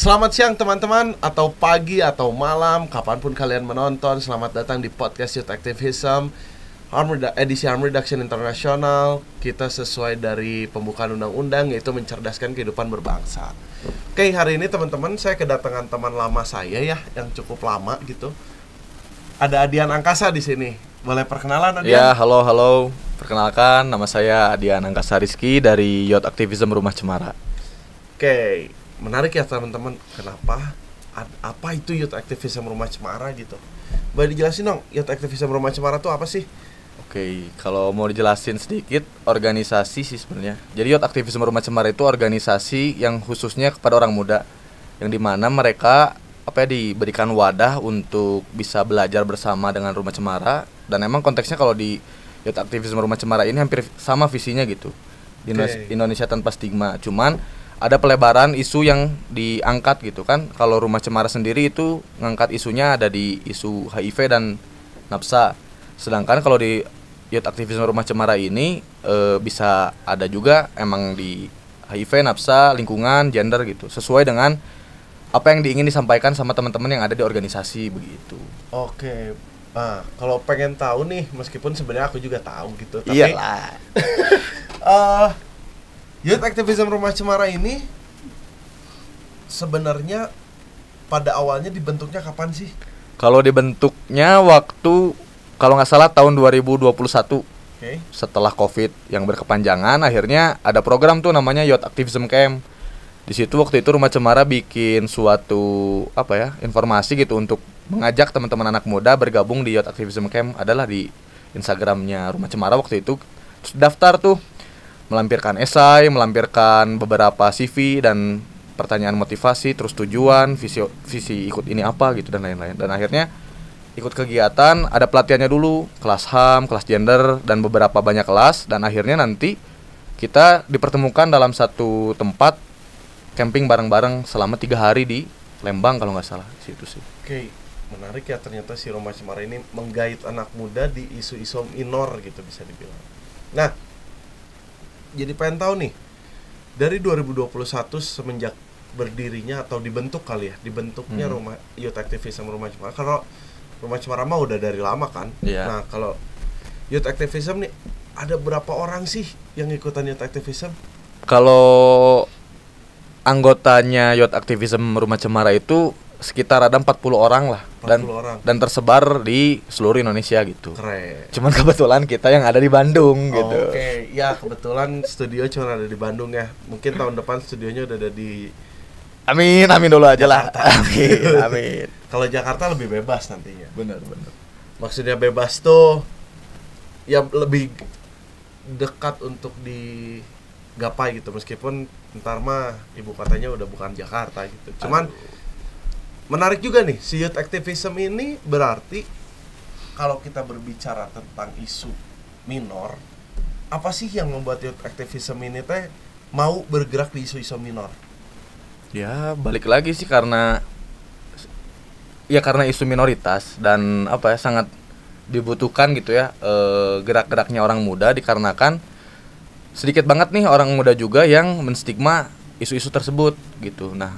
Selamat siang teman-teman, atau pagi, atau malam, kapanpun kalian menonton. Selamat datang di podcast Youth Activism edisi Harm Reduction International. Kita sesuai dari pembukaan undang-undang, yaitu mencerdaskan kehidupan berbangsa. Oke, hari ini teman-teman, saya kedatangan teman lama saya ya, yang cukup lama gitu. Ada Adian Angkasa di sini. Boleh perkenalan, Adian? Ya, halo. Perkenalkan, nama saya Adian Angkasa Rizky dari Youth Activism Rumah Cemara. Oke, menarik ya teman-teman. Kenapa? Apa itu Youth Activism Rumah Cemara gitu? Boleh dijelasin dong, Youth Activism Rumah Cemara itu apa sih? Oke, kalau mau dijelasin sedikit, organisasi sih sebenarnya. Jadi Youth Activism Rumah Cemara itu organisasi yang khususnya kepada orang muda, yang dimana mereka diberikan wadah untuk bisa belajar bersama dengan Rumah Cemara. Dan emang konteksnya kalau di Youth Activism Rumah Cemara ini hampir sama visinya gitu. Indonesia tanpa stigma. Cuman ada pelebaran isu yang diangkat gitu kan. Kalau Rumah Cemara sendiri itu ngangkat isunya ada di isu HIV dan nafsa. Sedangkan kalau di Youth Activism Rumah Cemara ini bisa ada juga emang di HIV, nafsa, lingkungan, gender gitu. Sesuai dengan apa yang diingin disampaikan sama teman-teman yang ada di organisasi begitu. Oke. Nah, kalau pengen tahu nih, meskipun sebenarnya aku juga tahu gitu, tapi Iyalah. Youth Activism Rumah Cemara ini sebenarnya pada awalnya dibentuknya kapan sih? Kalau dibentuknya waktu kalau nggak salah tahun 2021. Okay. Setelah Covid yang berkepanjangan, akhirnya ada program tuh namanya Youth Activism Camp. Di situ waktu itu Rumah Cemara bikin suatu informasi gitu untuk mengajak teman-teman anak muda bergabung di Youth Activism Camp. Adalah di Instagramnya Rumah Cemara waktu itu. Terus daftar tuh, melampirkan esai, melampirkan beberapa CV dan pertanyaan motivasi, terus tujuan, visi ikut ini apa gitu dan lain-lain. Dan akhirnya ikut kegiatan, ada pelatihannya dulu, kelas HAM, kelas gender, dan beberapa banyak kelas. Dan akhirnya nanti kita dipertemukan dalam satu tempat camping bareng-bareng selama 3 hari di Lembang kalau nggak salah, situ sih. Oke, menarik ya, ternyata si Rumah Cemara ini menggait anak muda di isu-isu minor gitu bisa dibilang. Nah, jadi pengen tahu nih, dari 2021 semenjak berdirinya atau dibentuk kali ya, dibentuknya Rumah Youth Activism Rumah Cemara. Kalau Rumah Cemara mah udah dari lama kan. Yeah. Nah, kalau Youth Activism nih, ada berapa orang sih yang ikutan Youth Activism? Kalau anggotanya Youth Activism Rumah Cemara itu sekitar ada 40 orang lah. 40 orang. Dan tersebar di seluruh Indonesia gitu. Keren. Cuman kebetulan kita yang ada di Bandung gitu. Oke. Ya kebetulan studio cuma ada di Bandung ya. Mungkin tahun depan studionya udah ada di Amin dulu aja lah. Jakarta. Amin. Kalau Jakarta lebih bebas nantinya. Benar. Maksudnya bebas tuh ya lebih dekat untuk digapai gitu, meskipun ntar mah ibu kotanya udah bukan Jakarta gitu. Cuman menarik juga nih, si Youth Activism ini berarti kalau kita berbicara tentang isu minor, apa sih yang membuat Youth Activism ini teh mau bergerak di isu-isu minor? Ya balik lagi sih karena isu minoritas dan sangat dibutuhkan gitu ya, gerak-geraknya orang muda, dikarenakan sedikit banget nih orang muda juga yang menstigma isu-isu tersebut gitu. Nah,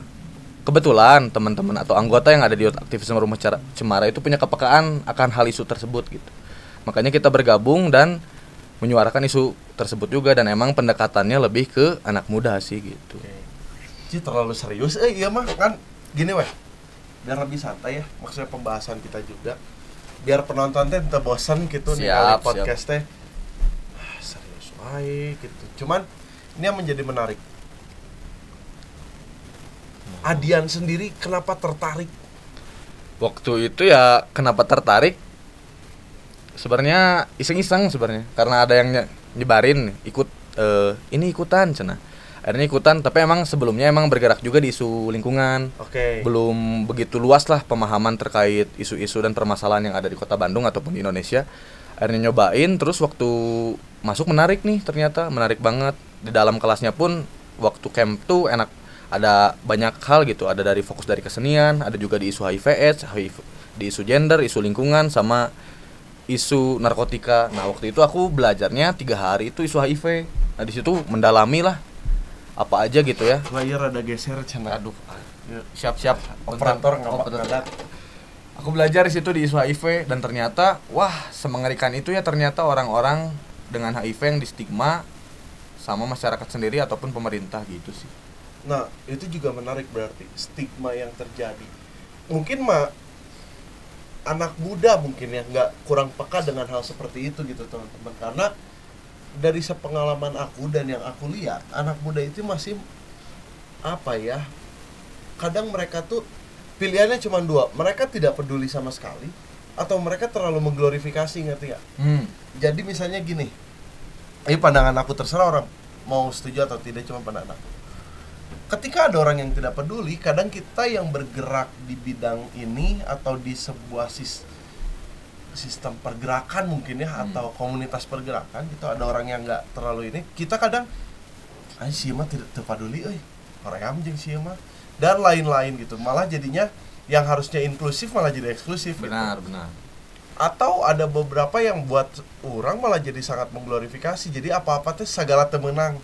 kebetulan teman-teman atau anggota yang ada di Youth Activism Rumah Cemara itu punya kepekaan akan hal isu tersebut gitu. Makanya kita bergabung dan menyuarakan isu tersebut juga, dan emang pendekatannya lebih ke anak muda sih gitu. Jadi terlalu serius, iya mah kan gini weh, biar lebih santai ya, maksudnya pembahasan kita juga, biar penonton teh entah bosan gitu nih kali podcast teh serius wae gitu. Cuman ini yang menjadi menarik, Adian sendiri kenapa tertarik? Waktu itu ya kenapa tertarik? Sebenarnya iseng-iseng sebenarnya, karena ada yang nyebarin ikut ini ikutan cenah. Akhirnya ikutan, tapi emang sebelumnya emang bergerak juga di isu lingkungan. Oke. Belum begitu luas lah pemahaman terkait isu-isu dan permasalahan yang ada di Kota Bandung ataupun di Indonesia. Akhirnya nyobain, terus waktu masuk menarik nih, ternyata menarik banget. Di dalam kelasnya pun waktu camp tuh enak, ada banyak hal gitu, ada dari fokus dari kesenian, ada juga di isu HIV/AIDS, di isu gender, isu lingkungan, sama isu narkotika. Nah waktu itu aku belajarnya 3 hari itu isu HIV. Nah di situ mendalami lah apa aja gitu ya. Layar ada geser cenah. Aduh, siap-siap Operator nggak operator. ngadat. Aku belajar di situ di isu HIV dan ternyata wah semengerikan itu ya ternyata orang-orang dengan HIV yang distigma sama masyarakat sendiri ataupun pemerintah gitu sih. Nah, itu juga menarik berarti stigma yang terjadi. Mungkin mah anak muda mungkin ya nggak kurang peka dengan hal seperti itu gitu teman-teman. Karena dari sepengalaman aku dan yang aku lihat, anak muda itu masih apa ya? Kadang mereka tuh pilihannya cuma dua. Mereka tidak peduli sama sekali atau mereka terlalu mengglorifikasi, ngerti nggak? Jadi misalnya gini. Ini pandangan aku, terserah orang mau setuju atau tidak, cuma pandangan aku. Ketika ada orang yang tidak peduli, kadang kita yang bergerak di bidang ini atau di sebuah sistem pergerakan mungkin ya, atau komunitas pergerakan gitu, ada orang yang nggak terlalu ini, kita kadang sih mah tidak peduli, orang anjing sih mah dan lain-lain gitu. Malah jadinya yang harusnya inklusif malah jadi eksklusif. Benar, gitu. benar. Atau ada beberapa yang buat orang malah jadi sangat mengglorifikasi. Jadi apa-apa tuh segala temenang.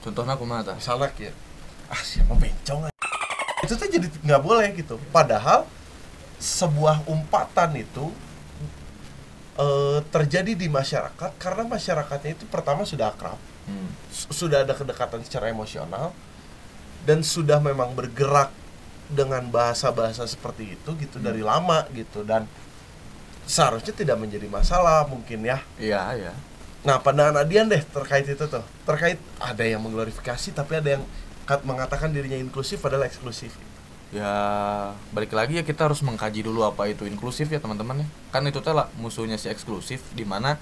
Contohnya aku mata. Misalnya ya, siapa bencong aja. Itu tuh jadi nggak boleh gitu. Padahal sebuah umpatan itu terjadi di masyarakat karena masyarakatnya itu pertama sudah akrab, sudah ada kedekatan secara emosional, dan sudah memang bergerak dengan bahasa-bahasa seperti itu gitu dari lama gitu, dan seharusnya tidak menjadi masalah mungkin ya. Iya. Nah, pandangan Adian deh terkait itu tuh. Terkait ada yang mengglorifikasi tapi ada yang mengatakan dirinya inklusif padahal eksklusif. Ya, balik lagi ya kita harus mengkaji dulu apa itu inklusif ya teman-teman ya. Kan itu lah musuhnya si eksklusif, di mana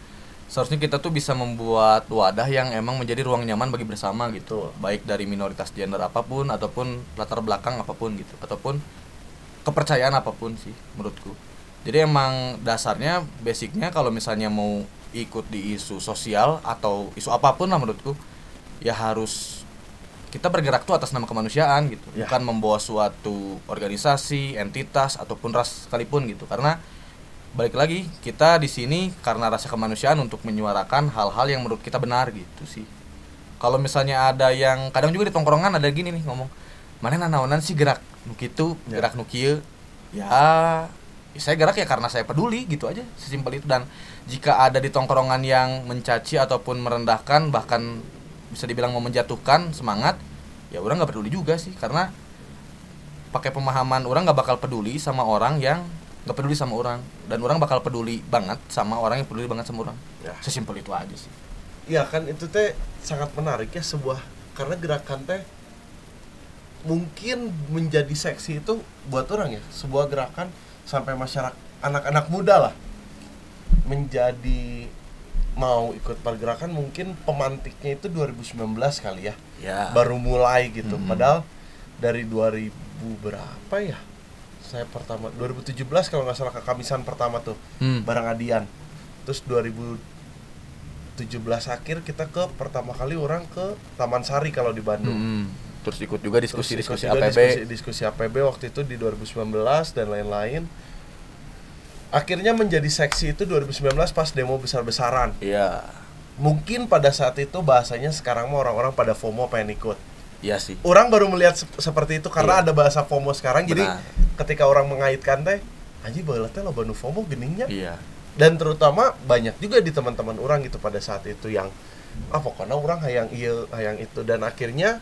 seharusnya kita tuh bisa membuat wadah yang emang menjadi ruang nyaman bagi bersama gitu. Baik dari minoritas gender apapun ataupun latar belakang apapun gitu, ataupun kepercayaan apapun sih menurutku. Jadi emang dasarnya basicnya kalau misalnya mau ikut di isu sosial atau isu apapun lah menurutku, ya harus kita bergerak tuh atas nama kemanusiaan gitu, bukan membawa suatu organisasi, entitas ataupun ras sekalipun gitu. Karena balik lagi kita di sini karena rasa kemanusiaan untuk menyuarakan hal-hal yang menurut kita benar gitu sih. Kalau misalnya ada yang kadang juga di tongkrongan ada gini nih ngomong, mana naonan sih gerak nu kitu, gerak nu kieu. Ya saya gerak ya karena saya peduli gitu aja, sesimpel itu. Dan jika ada di tongkrongan yang mencaci ataupun merendahkan, bahkan bisa dibilang mau menjatuhkan semangat, ya orang nggak peduli juga sih, karena pakai pemahaman orang nggak bakal peduli sama orang yang nggak peduli sama orang, dan orang bakal peduli banget sama orang yang peduli banget sama orang. Sesimpel itu aja sih. Iya kan, itu teh sangat menarik ya, sebuah karena gerakan teh mungkin menjadi seksi itu buat orang ya, sebuah gerakan sampai masyarakat anak-anak muda lah menjadi mau ikut pergerakan. Mungkin pemantiknya itu 2019 kali ya, baru mulai gitu. Padahal dari 2000 berapa ya, saya pertama 2017 kalau nggak salah, kekamisan pertama tuh bareng Adian. Terus 2017 akhir kita ke pertama kali orang ke Taman Sari kalau di Bandung. Terus ikut juga diskusi APB. Diskusi APB waktu itu di 2019 dan lain-lain. Akhirnya menjadi seksi itu 2019 pas demo besar-besaran. Iya. Mungkin pada saat itu bahasanya sekarang mah orang-orang pada FOMO pengen ikut. Iya sih. Orang baru melihat seperti itu karena ada bahasa FOMO sekarang. Benar. Jadi ketika orang mengaitkan teh, anjing baheula teh loba nu FOMO geningnya. Iya. Dan terutama banyak juga di teman-teman orang gitu pada saat itu yang pokoknya orang hayang ieu, hayang itu, dan akhirnya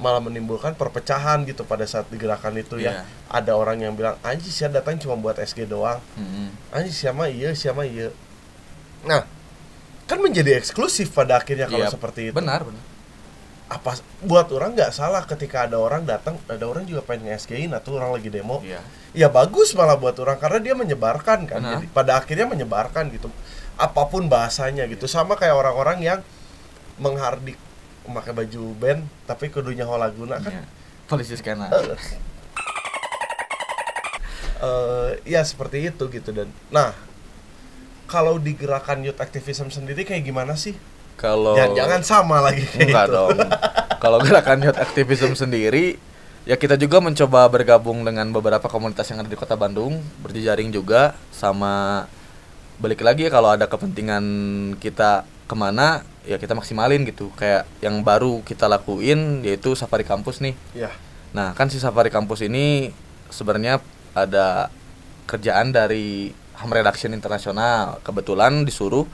malah menimbulkan perpecahan gitu pada saat digerakan itu ya. Ada orang yang bilang anjing sia datang cuma buat SG doang. Anjing siapa iya. Nah, kan menjadi eksklusif pada akhirnya kalau seperti itu. Benar. Apa buat orang nggak salah ketika ada orang datang, ada orang juga pengen nge-SG-in atau orang lagi demo. Ya bagus malah buat orang karena dia menyebarkan kan. Jadi pada akhirnya menyebarkan gitu. Apapun bahasanya gitu. Sama kayak orang-orang yang menghardik memakai baju band tapi kudunya holaguna kan. Polisi skena. Ya seperti itu gitu. Dan nah, kalau di gerakan youth activism sendiri kayak gimana sih? Kalau jangan sama lagi kayak enggak itu. Dong. Kalau gerakan youth activism sendiri, ya kita juga mencoba bergabung dengan beberapa komunitas yang ada di Kota Bandung, berjejaring juga sama. Balik lagi kalau ada kepentingan kita kemana, ya kita maksimalin gitu. Kayak yang baru kita lakuin yaitu safari kampus nih. Nah, kan si Safari Kampus ini sebenarnya ada kerjaan dari Ham Reduction Internasional. Kebetulan disuruh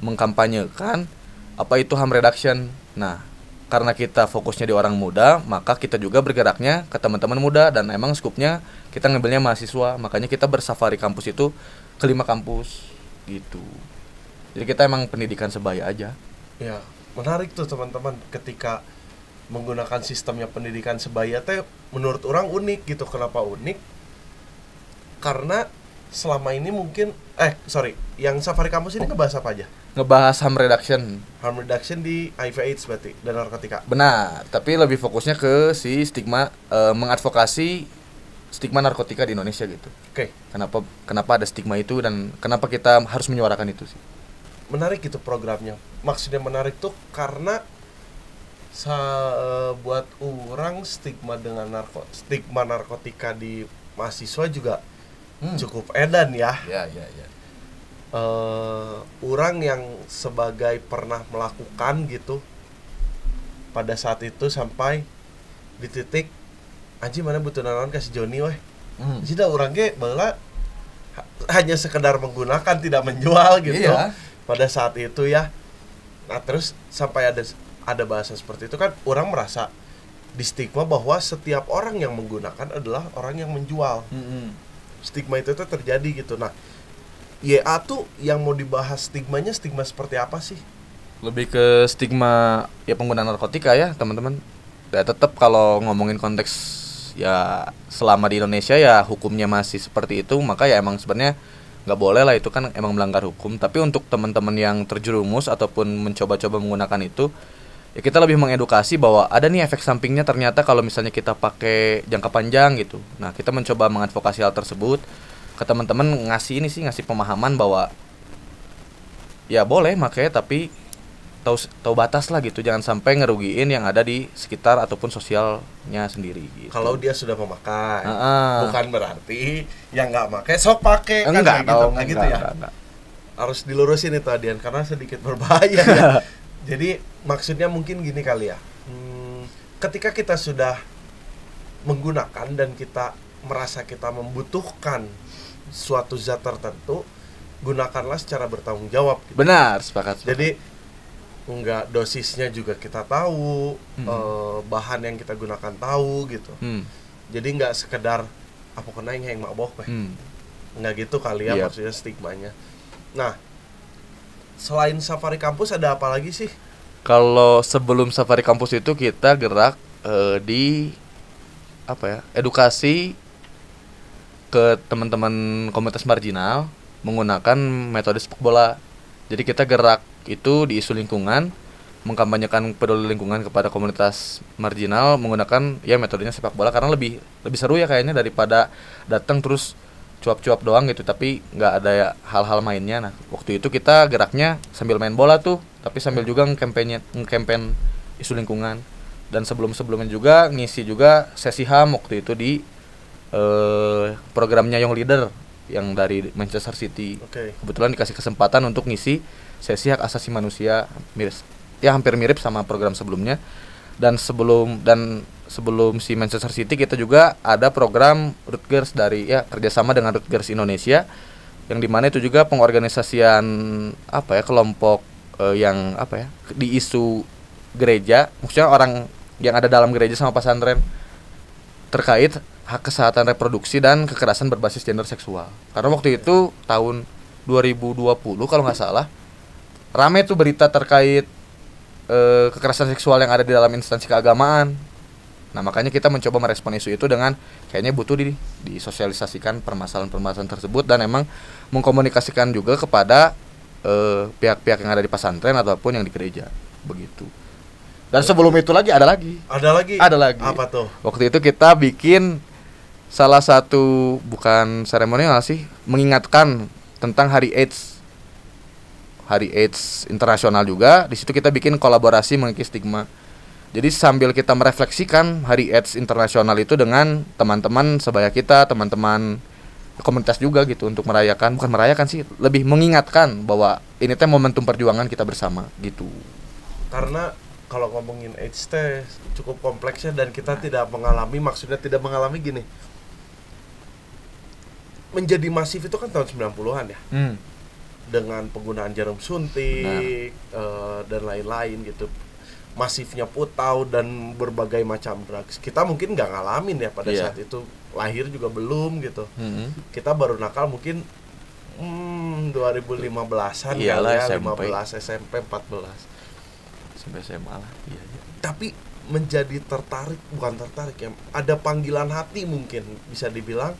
mengkampanyekan apa itu Ham Reduction. Nah, karena kita fokusnya di orang muda, maka kita juga bergeraknya ke teman-teman muda dan emang skupnya kita ngambilnya mahasiswa. Makanya kita bersafari kampus itu ke 5 kampus gitu. Jadi kita emang pendidikan sebaya aja. Ya, menarik tuh teman-teman ketika menggunakan sistemnya pendidikan sebaya teh menurut orang unik gitu. Kenapa unik? Karena selama ini mungkin yang Safari Kampus ini ngebahas apa aja? Ngebahas harm reduction. Harm reduction di HIV AIDS berarti dan narkotika. Benar, tapi lebih fokusnya ke si stigma, mengadvokasi stigma narkotika di Indonesia gitu. Oke. Kenapa ada stigma itu dan kenapa kita harus menyuarakan itu sih? Menarik gitu programnya. Maksudnya menarik tuh karena buat orang stigma narkotika di mahasiswa juga cukup edan ya. Ya. Orang yang sebagai pernah melakukan gitu pada saat itu sampai di titik anjing mana butuh naon kasih Joni weh. Jadi orang ge baheula hanya sekedar menggunakan tidak menjual gitu. Iya. Pada saat itu ya. Nah, terus sampai ada bahasa seperti itu kan orang merasa di stigma bahwa setiap orang yang menggunakan adalah orang yang menjual. Stigma itu tuh terjadi gitu. Nah, YA tuh yang mau dibahas stigmanya stigma seperti apa sih? Lebih ke stigma ya penggunaan narkotika ya teman-teman. Ya tetap kalau ngomongin konteks ya selama di Indonesia ya hukumnya masih seperti itu, maka ya emang sebenarnya nggak boleh lah, itu kan emang melanggar hukum. Tapi untuk teman-teman yang terjerumus ataupun mencoba-coba menggunakan itu, ya kita lebih mengedukasi bahwa ada nih efek sampingnya ternyata kalau misalnya kita pakai jangka panjang gitu. Nah, kita mencoba mengadvokasi hal tersebut ke teman-teman, ngasih pemahaman bahwa ya boleh makanya tapi tahu batas lah gitu, jangan sampai ngerugiin yang ada di sekitar ataupun sosialnya sendiri gitu. Kalau dia sudah memakai, bukan berarti yang nggak pakai sok pakai kan enggak gitu ya. Enggak. Harus dilurusin itu Adian karena sedikit berbahaya ya. Jadi maksudnya mungkin gini kali ya. Ketika kita sudah menggunakan dan kita merasa kita membutuhkan suatu zat tertentu, gunakanlah secara bertanggung jawab gitu. Benar, sepakat. Jadi enggak, dosisnya juga kita tahu, bahan yang kita gunakan tahu gitu. Jadi enggak sekedar apa kena yang mabok enggak gitu kali ya. Maksudnya stigmanya. Nah, selain Safari Kampus ada apa lagi sih? Kalau sebelum Safari Kampus itu kita gerak di edukasi ke teman-teman komunitas marginal menggunakan metode sepak bola. Jadi kita gerak itu di isu lingkungan, mengkampanyekan peduli lingkungan kepada komunitas marginal menggunakan ya metodenya sepak bola karena lebih seru ya kayaknya daripada datang terus cuap-cuap doang gitu tapi nggak ada ya hal-hal mainnya. Nah, waktu itu kita geraknya sambil main bola tuh, tapi sambil juga nge-campaign isu lingkungan. Dan sebelumnya juga ngisi juga sesi HAM waktu itu di programnya Young Leader yang dari Manchester City. Kebetulan dikasih kesempatan untuk ngisi sesi hak asasi manusia, hampir mirip sama program sebelumnya. Dan sebelum si Manchester City kita juga ada program Rutgers dari kerjasama dengan Rutgers Indonesia, yang dimana itu juga pengorganisasian kelompok yang di isu gereja, maksudnya orang yang ada dalam gereja sama pesantren terkait hak kesehatan reproduksi dan kekerasan berbasis gender seksual. Karena waktu itu tahun 2020 kalau nggak salah rame tuh berita terkait kekerasan seksual yang ada di dalam instansi keagamaan. Nah, makanya kita mencoba merespon isu itu dengan kayaknya butuh disosialisasikan permasalahan-permasalahan tersebut dan emang mengkomunikasikan juga kepada pihak-pihak yang ada di pesantren ataupun yang di gereja begitu. Dan sebelum itu ada lagi. Apa tuh? Waktu itu kita bikin salah satu bukan seremonial sih, mengingatkan tentang Hari AIDS internasional juga. Di situ kita bikin kolaborasi mengikis stigma. Jadi sambil kita merefleksikan Hari AIDS internasional itu dengan teman-teman sebaya kita, teman-teman komunitas juga gitu untuk bukan merayakan sih, lebih mengingatkan bahwa ini momentum perjuangan kita bersama gitu. Karena kalau ngomongin AIDS teh cukup kompleksnya dan kita tidak mengalami gini. Menjadi masif itu kan tahun 90-an ya. Dengan penggunaan jarum suntik dan lain-lain gitu. Masifnya putau dan berbagai macam drugs. Kita mungkin nggak ngalamin ya pada saat itu, lahir juga belum gitu. Kita baru nakal mungkin 2015-an Iyalah, ya, SMP. 15 SMP 14 sampai SMA lah. Iya. tapi menjadi bukan tertarik ya, ada panggilan hati mungkin bisa dibilang,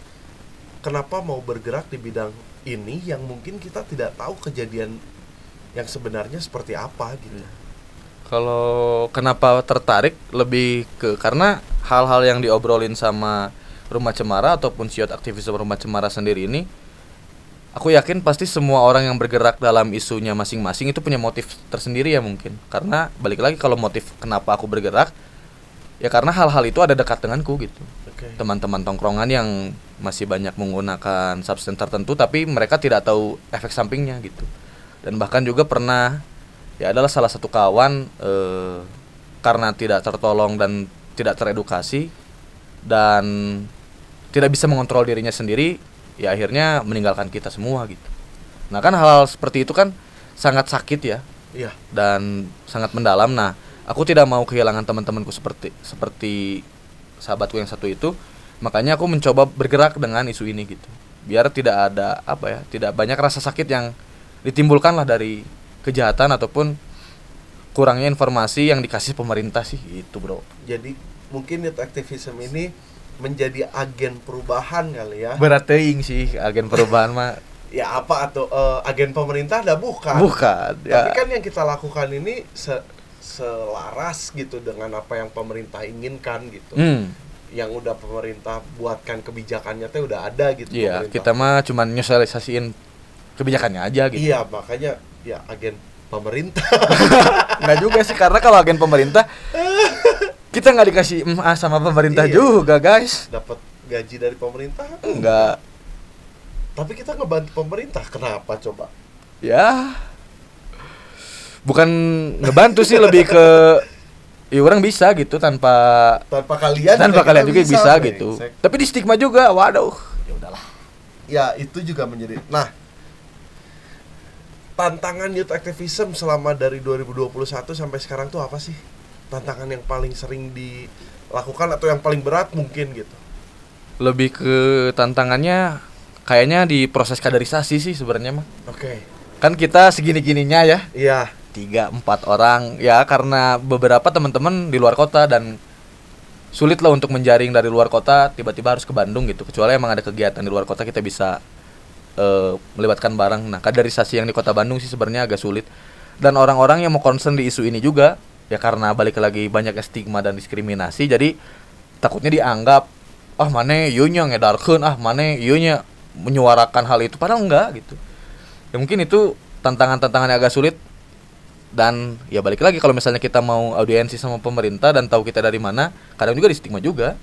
kenapa mau bergerak di bidang ini yang mungkin kita tidak tahu kejadian yang sebenarnya seperti apa gitu. Kalau kenapa tertarik lebih ke karena hal-hal yang diobrolin sama Rumah Cemara ataupun siot aktivisme Rumah Cemara sendiri ini, aku yakin pasti semua orang yang bergerak dalam isunya masing-masing itu punya motif tersendiri ya mungkin. Karena balik lagi kalau motif kenapa aku bergerak, ya karena hal-hal itu ada dekat denganku gitu. Teman-teman tongkrongan yang masih banyak menggunakan substance tertentu tapi mereka tidak tahu efek sampingnya gitu. Dan bahkan juga pernah ya adalah salah satu kawan karena tidak tertolong dan tidak teredukasi dan tidak bisa mengontrol dirinya sendiri, ya akhirnya meninggalkan kita semua gitu. Nah kan hal-hal seperti itu kan sangat sakit ya. Iya. Dan sangat mendalam. Nah, aku tidak mau kehilangan teman-temanku seperti sahabatku yang satu itu. Makanya aku mencoba bergerak dengan isu ini gitu. Biar tidak ada tidak banyak rasa sakit yang ditimbulkan lah dari kejahatan ataupun kurangnya informasi yang dikasih pemerintah sih itu, bro. Jadi mungkin youth activism ini menjadi agen perubahan kali ya. Berat teuing sih agen perubahan mah. Ya apa atau agen pemerintah dah bukan. Bukan. Tapi kan yang kita lakukan ini selaras gitu dengan apa yang pemerintah inginkan gitu. Yang udah pemerintah buatkan kebijakannya teh udah ada gitu. Iya, kita mah cuman nyosialisasiin kebijakannya aja gitu. Iya, makanya ya agen pemerintah. Enggak juga sih, karena kalau agen pemerintah kita nggak dikasih sama pemerintah juga, guys. Dapat gaji dari pemerintah? Enggak. Tapi kita ngebantu pemerintah, kenapa coba? Ya, bukan ngebantu sih, lebih ke ya orang bisa gitu tanpa kalian juga bisa gitu. Tapi di stigma juga, waduh. Ya udahlah. Ya itu juga menjadi. Nah, tantangan youth activism selama dari 2021 sampai sekarang tuh apa sih? Tantangan yang paling sering dilakukan atau yang paling berat mungkin gitu? Lebih ke tantangannya kayaknya di proses kaderisasi sih sebenarnya mah. Oke. Kan kita segini-gininya ya. Iya. 3-4 orang ya, karena beberapa teman-teman di luar kota dan sulit lah untuk menjaring dari luar kota tiba-tiba harus ke Bandung gitu. Kecuali emang ada kegiatan di luar kota kita bisa melibatkan barang. Nah, kaderisasi yang di kota Bandung sih sebenarnya agak sulit. Dan orang-orang yang mau concern di isu ini juga ya karena balik lagi banyak stigma dan diskriminasi, jadi takutnya dianggap mana ieu nya ngedarkeun, mana ieu nya menyuarakan hal itu, padahal enggak gitu. Ya mungkin itu tantangan-tantangan yang agak sulit. Dan ya balik lagi kalau misalnya kita mau audiensi sama pemerintah dan tahu kita dari mana, kadang juga di stigma juga.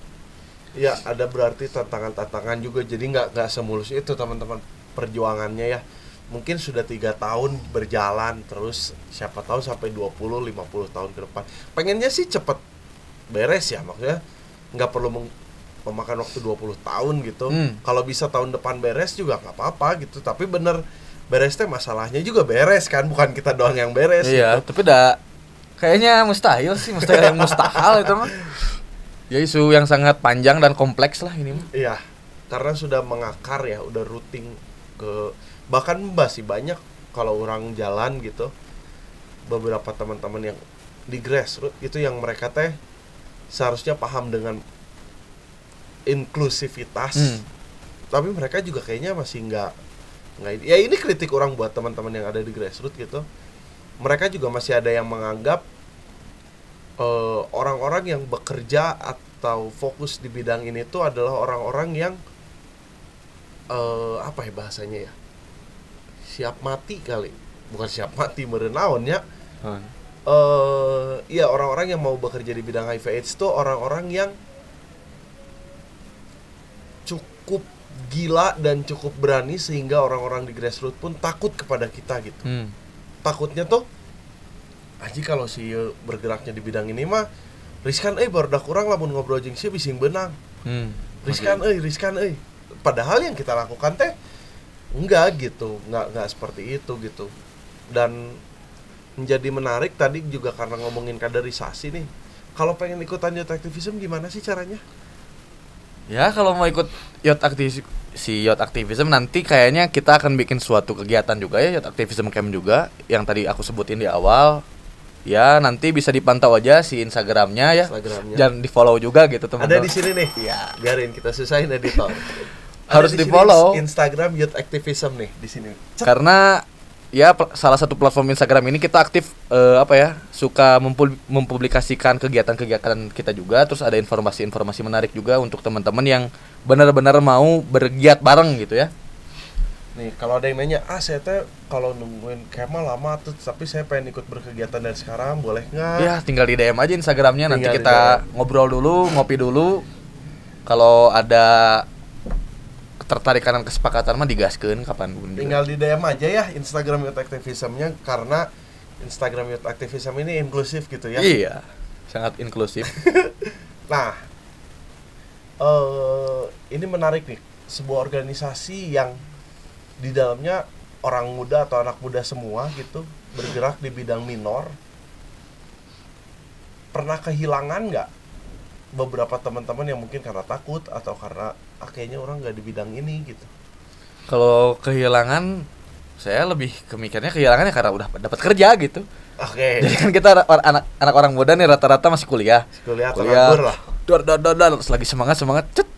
Ya ada berarti tantangan-tantangan juga, jadi nggak semulus itu teman-teman perjuangannya ya. Mungkin sudah 3 tahun berjalan, terus siapa tahu sampai 20-50 tahun ke depan. Pengennya sih cepet beres ya, maksudnya nggak perlu memakan waktu 20 tahun gitu. Kalau bisa tahun depan beres juga nggak apa-apa gitu. Tapi bener beres teh masalahnya juga beres kan, bukan kita doang yang beres. Iya, gitu. tapi kayaknya mustahil yang mustahil itu mah. Ya isu yang sangat panjang dan kompleks lah ini mah. Iya, karena sudah mengakar ya, udah rutin ke, bahkan masih banyak kalau orang jalan gitu, beberapa teman-teman yang di grassroots gitu yang mereka teh seharusnya paham dengan inklusivitas, tapi mereka juga kayaknya masih nggak ya ini kritik orang buat teman-teman yang ada di grassroots gitu, mereka juga masih ada yang menganggap orang-orang yang bekerja atau fokus di bidang ini tuh adalah orang-orang yang apa ya bahasanya ya, siap mati kali, bukan siap mati merenaonnya. Iya, orang-orang yang mau bekerja di bidang HIV/AIDS tuh orang-orang yang cukup gila dan cukup berani sehingga orang-orang di grassroots pun takut kepada kita gitu. Takutnya tuh anjing kalau si bergeraknya di bidang ini mah riskan barudak urang lamun ngobrol jeung si bising benang. Riskan padahal yang kita lakukan teh enggak gitu, enggak seperti itu gitu. Dan menjadi menarik tadi juga karena ngomongin kaderisasi nih. Kalau pengen ikutan youth activism gimana sih caranya? Ya kalau mau ikut youth activism nanti kayaknya kita akan bikin suatu kegiatan juga ya, youth activism camp juga yang tadi aku sebutin di awal. Ya nanti bisa dipantau aja si Instagramnya ya. Jangan di follow juga gitu teman-teman. Ada di sini nih. Ya. Biarin kita susahin editor. Harus di follow Instagram youth activism nih di sini. Karena ya salah satu platform Instagram ini kita aktif suka mempublikasikan kegiatan-kegiatan kita juga, terus ada informasi-informasi menarik juga untuk teman-teman yang benar-benar mau bergiat bareng gitu ya. Nih kalau ada yang nanya, saya teh kalau nungguin kemah lama tuh, tapi saya pengen ikut berkegiatan dari sekarang, boleh nggak? Ya tinggal di DM aja Instagramnya, nanti kita ngobrol dulu, ngopi dulu. Kalau ada ketertarikan dan kesepakatan mah digaskeun kapan pun. Tinggal di DM aja ya Instagram youth activism-nya, karena Instagram youth activism ini inklusif gitu ya. Iya, sangat inklusif. Nah, ini menarik nih, sebuah organisasi yang di dalamnya orang muda atau anak muda semua gitu bergerak di bidang minor. Pernah kehilangan nggak beberapa teman-teman yang mungkin karena takut atau karena kayaknya orang nggak di bidang ini gitu? Kalau kehilangan, saya lebih kemikirnya kehilangannya karena udah dapat kerja gitu. Oke. Jadi kan kita anak orang muda nih rata-rata masih kuliah atau nganggur lah. Terus lagi semangat,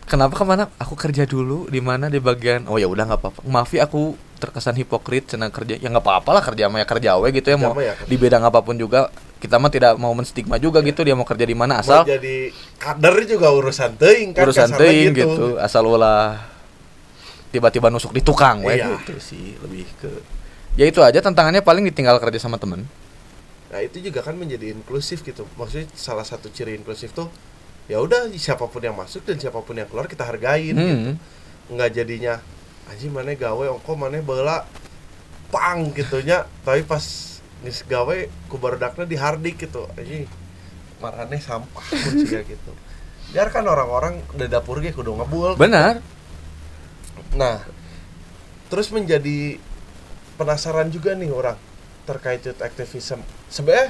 kenapa kemana? Aku kerja dulu di mana, di bagian. Oh ya udah nggak apa-apa. Maaf ya aku terkesan hipokrit senang kerja. Ya nggak apa-apa lah, kerja mah ya kerja we gitu ya, mau di bidang apapun juga. Kita mah tidak mau menstigma juga gitu, dia mau kerja di mana asal. Mau jadi kader juga urusan teuing kan. Urusan teuing gitu. Asal ulah tiba-tiba nusuk di tukang we gitu sih, lebih ke. Ya itu aja tantangannya, paling ditinggal kerja sama temen. Nah itu juga kan menjadi inklusif gitu. Maksudnya salah satu ciri inklusif tuh ya udah siapapun yang masuk dan siapapun yang keluar kita hargain gitu. Enggak jadinya anjing maneh gawe ongko maneh beula pang gitunya, tapi pas geus gawe ku barodakna dihardik gitu. Anjing marane sampah juga gitu. Biarkan orang-orang di dapur ge kudu ngebul. Benar. Gitu. Nah, terus menjadi penasaran juga nih orang terkait youth activism. Sebenarnya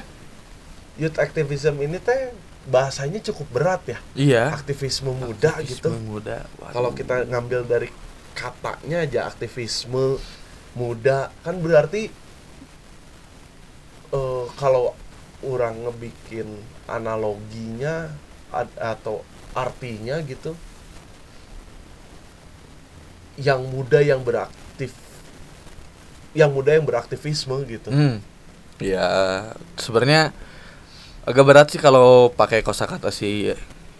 youth activism ini teh bahasanya cukup berat ya. Iya. Aktivisme muda gitu. Muda. Kalau kita ngambil dari katanya aja aktivisme muda kan berarti kalau orang ngebikin analoginya atau artinya gitu, yang muda yang beraktivisme gitu. Ya sebenarnya agak berat sih kalau pakai kosakata si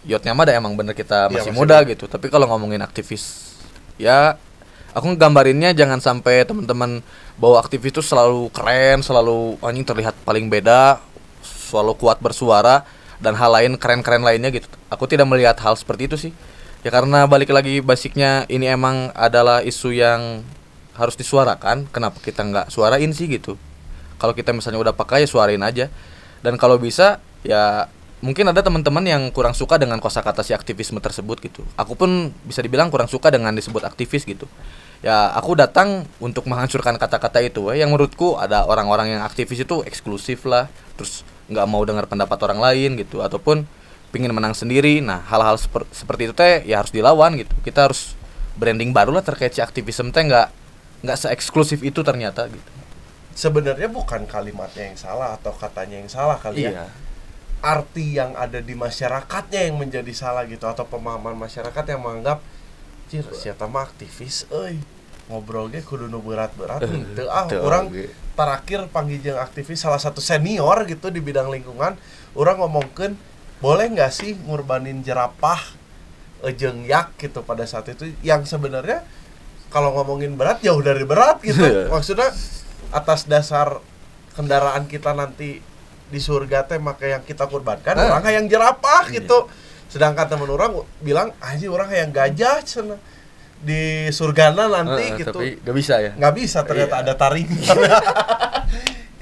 Yotnya mah emang bener kita masih muda gitu. Tapi kalau ngomongin aktivis, ya aku ngegambarinnya jangan sampai teman-teman bahwa aktivis itu selalu keren, selalu anjing terlihat paling beda, selalu kuat bersuara dan hal lain keren-keren lainnya gitu. Aku tidak melihat hal seperti itu sih. Ya karena balik lagi basicnya ini emang adalah isu yang harus disuarakan. Kenapa kita nggak suarain sih gitu? Kalau kita misalnya udah pakai ya suarain aja. Dan kalau bisa ya mungkin ada teman-teman yang kurang suka dengan kosakata si aktivisme tersebut gitu. Aku pun bisa dibilang kurang suka dengan disebut aktivis gitu. Ya aku datang untuk menghancurkan kata-kata itu. Yang menurutku ada orang-orang yang aktivis itu eksklusif lah, terus nggak mau dengar pendapat orang lain gitu, ataupun pingin menang sendiri. Nah hal-hal seperti itu teh ya harus dilawan gitu. Kita harus branding baru lah terkait si aktivisme teh, nggak se-eksklusif itu ternyata gitu. Sebenarnya bukan kalimatnya yang salah atau katanya yang salah kali ya. Arti yang ada di masyarakatnya yang menjadi salah gitu, atau pemahaman masyarakat yang menganggap siapa mah aktivis ngobrol ge kudu nu berat-berat teu orang terakhir panggil jeung aktivis salah satu senior gitu di bidang lingkungan, orang ngomongkeun boleh nggak sih ngurbanin jerapah jeung yak gitu pada saat itu, yang sebenarnya kalau ngomongin berat jauh dari berat gitu. Maksudnya atas dasar kendaraan kita nanti di surga teh maka yang kita kurbankan orang yang jerapah gitu. Sedangkan teman orang bilang anjir orang yang gajah cenah di surgana nanti gitu. Tapi gak bisa ya? Gak bisa ternyata ada taring.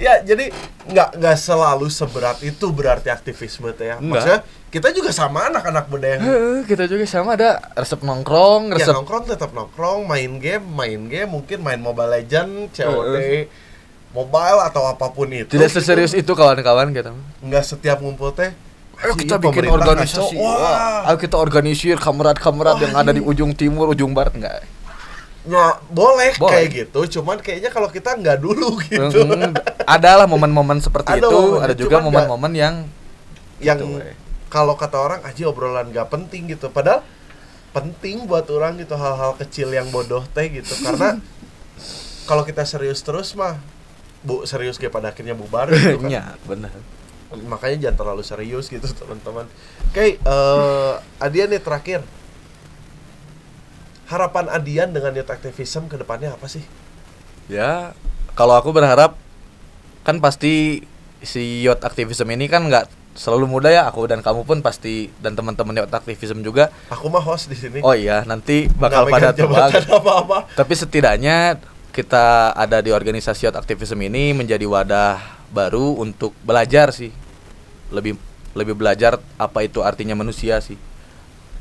Ya, jadi nggak selalu seberat itu berarti aktivisme teh ya. Maksudnya kita juga sama anak-anak muda yang kita juga sama ada resep nongkrong, ya resep nongkrong tetap nongkrong, main game, mungkin main Mobile Legend, COD, mobile atau apapun itu. tidak seserius itu kawan-kawan kita. Nggak setiap ngumpul teh. Ayo kita bikin organisasi. Ayo kita organisir kamerad-kamerad yang ada di ujung timur, ujung barat enggak. Ya, boleh kayak gitu, cuman kayaknya kalau kita nggak dulu gitu. Adalah momen-momen seperti Ada itu, momen, ada juga cuman momen-momen yang yang gitu, kalau kata orang aja obrolan nggak penting gitu, padahal penting buat orang gitu hal-hal kecil yang bodoh teh gitu, karena kalau kita serius terus mah serius kayak pada akhirnya bubar gitu kan. Iya, benar. Makanya jangan terlalu serius gitu teman-teman. Oke, Adian nih terakhir. Harapan Adian dengan youth activism ke depannya apa sih? Ya, kalau aku berharap kan pasti si youth activism ini kan nggak selalu mudah ya, aku dan kamu pun pasti, dan teman-teman youth activism juga. Aku mah host di sini. Oh iya, nanti bakal Nggak pada megang jabatan apa-apa. Tapi setidaknya kita ada di organisasi youth activism ini menjadi wadah baru untuk belajar sih. Lebih belajar apa itu artinya manusia sih.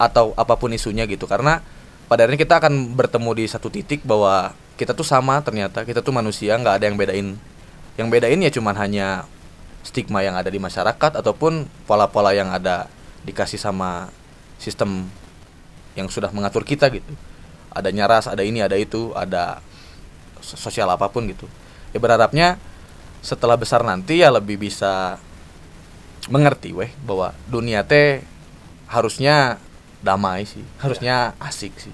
Atau apapun isunya gitu, karena pada akhirnya kita akan bertemu di satu titik bahwa kita tuh sama, ternyata kita tuh manusia, nggak ada yang bedain. Yang bedain ya cuman hanya stigma yang ada di masyarakat ataupun pola-pola yang ada dikasih sama sistem yang sudah mengatur kita gitu. Ada ras, ada ini, ada itu, ada sosial apapun gitu. Ya berharapnya setelah besar nanti ya lebih bisa mengerti bahwa dunia teh harusnya damai sih, harusnya asik sih,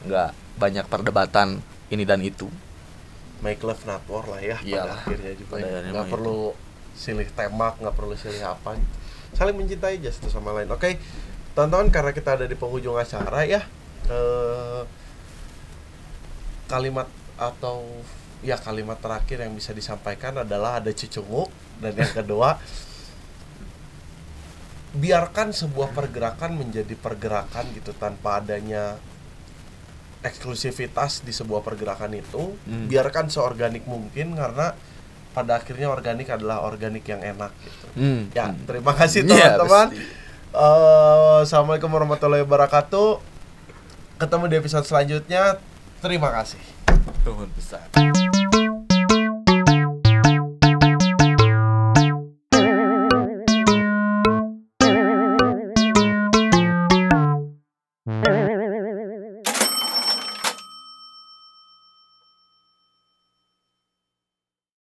nggak banyak perdebatan ini dan itu. Make love not war lah ya. Iyalah, pada akhirnya juga pada nggak perlu silih tembak, nggak perlu silih apa, saling mencintai aja satu sama lain. Oke, teman-teman, karena kita ada di penghujung acara ya, kalimat terakhir yang bisa disampaikan adalah ada cucunguk, dan yang kedua, biarkan sebuah pergerakan menjadi pergerakan gitu tanpa adanya eksklusivitas di sebuah pergerakan itu. Biarkan seorganik mungkin, karena pada akhirnya organik adalah organik yang enak gitu. Ya, terima kasih teman-teman. Assalamualaikum warahmatullahi wabarakatuh. Ketemu di episode selanjutnya. Terima kasih. Nuhun pisan.